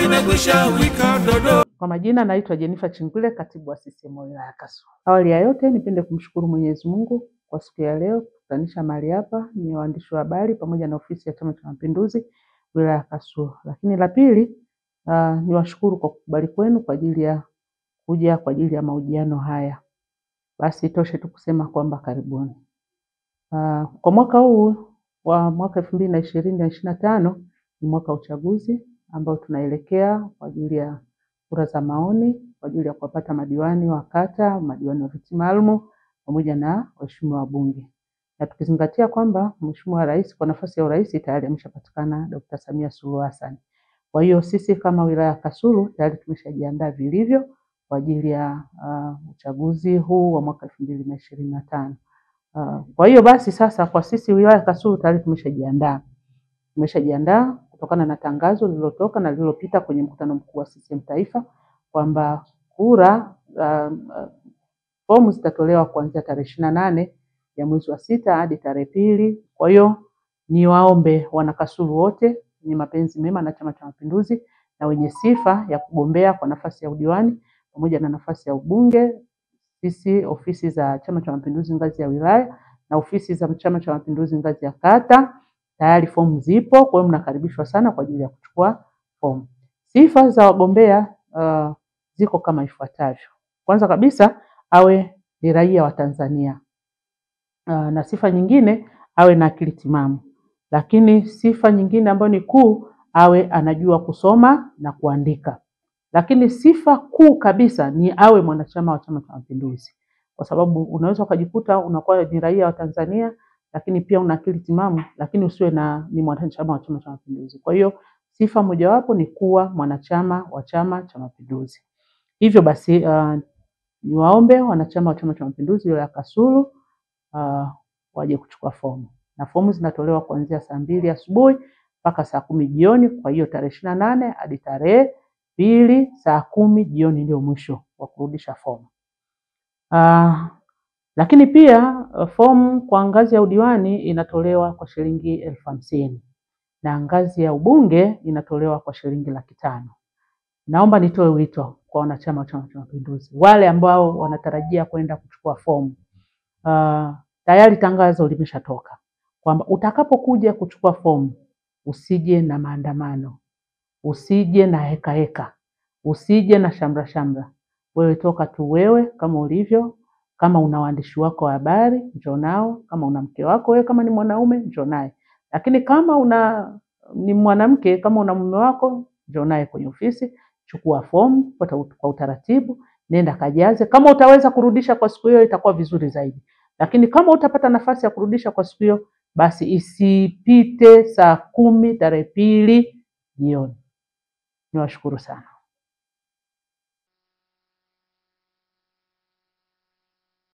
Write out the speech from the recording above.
limekwisha wika dodo. Kwa majina naitwa Jennifer Chingule, katibu wa CCM wilaya ya Kasulu. Awali ya yote nipende kumshukuru Mwenyezi Mungu kwa siku ya leo kukutanisha mahali hapa ni waandishi wa habari pamoja na ofisi ya Chama cha Mapinduzi wilaya ya Kasulu. Lakini la pili, niwashukuru kwa kukubali kwenu kwa ajili ya kuja kwa ajili ya mahojiano haya. Basi itoshe tu kusema kwamba karibuni. Kwa mwaka huu wa mwaka 2020-2025 ni mwaka wa uchaguzi ambao tunaelekea kwa ajili ya kura za maoni kwa ajili ya kupata madiwani wa kata, madiwani wa viti maalum pamoja na waheshimiwa wabunge. Na tukizingatia kwamba Mheshimiwa Rais kwa nafasi ya urais tayari ameshapatikana Dr. Samia Suluhu Hassan. Kwa hiyo sisi kama wilaya ya Kasulu tayari tumeshajiandaa vilivyo kwa ajili ya uchaguzi huu wa mwaka 2025. Kwa hiyo basi sasa kwa sisi wilaya ya Kasulu tayari tumeshajiandaa. Tumeshajiandaa kutokana na tangazo lililotoka na lililopita kwenye mkutano mkuu wa CCM Taifa kwamba kura fomu zitatolewa kuanzia tarehe 28 ya mwezi wa 6 hadi tarehe 2. Kwa hiyo niwaombe wana Kasulu wote wenye mapenzi mema na Chama cha Mapinduzi na wenye sifa ya kugombea kwa nafasi ya udiwani pamoja na nafasi ya ubunge. Sisi ofisi za Chama cha Mapinduzi ngazi ya wilaya na ofisi za Chama cha Mapinduzi ngazi ya kata tayari fomu zipo, kwa hiyo mnakaribishwa sana kwa ajili ya kuchukua fomu. Sifa za wagombea ziko kama ifuatavyo. Kwanza kabisa awe ni raia wa Tanzania. Na sifa nyingine awe na akili timamu. Lakini sifa nyingine ambayo ni kuu awe anajua kusoma na kuandika. Lakini sifa kuu kabisa ni awe mwanachama wa Chama cha Mapinduzi. Kwa sababu unaweza ukajikuta unakuwa ni raia wa Tanzania lakini pia una akili timamu lakini usiwe ni mwanachama wa Chama cha Mapinduzi. Kwa hiyo sifa mojawapo ni kuwa mwanachama wa Chama cha Mapinduzi. Hivyo basi niwaombe wanachama wa Chama cha Mapinduzi wilaya ya Kasulu waje kuchukua fomu. Na fomu zinatolewa kuanzia saa 2 asubuhi mpaka saa 10 jioni. Kwa hiyo tarehe 28 hadi tarehe 2 saa 10 jioni ndio mwisho wa kurudisha fomu. Lakini pia fomu kwa ngazi ya udiwani inatolewa kwa shilingi 50,000 na ngazi ya ubunge inatolewa kwa shilingi 500,000. Naomba nitoe wito kwa wanachama wa Chama cha Mapinduzi wale ambao wanatarajia kwenda kuchukua fomu. Tayari tangazo limeshatoka kwamba utakapokuja kuchukua fomu usije na maandamano, usije na heka, usije na shamra. Wewe toka tu wewe kama ulivyo. Kama una waandishi wako wa habari njoo nao, kama una mke wako wewe kama ni mwanaume njoo naye. Lakini kama ni mwanamke kama una mume wako njoo naye kwenye ofisi, chukua fomu kwa utaratibu, nenda kajaze. Kama utaweza kurudisha kwa siku hiyo itakuwa vizuri zaidi. Lakini kama utapata nafasi ya kurudisha kwa siku hiyo basi isipite saa 10 tarehe 2 jioni. Niwashukuru sana.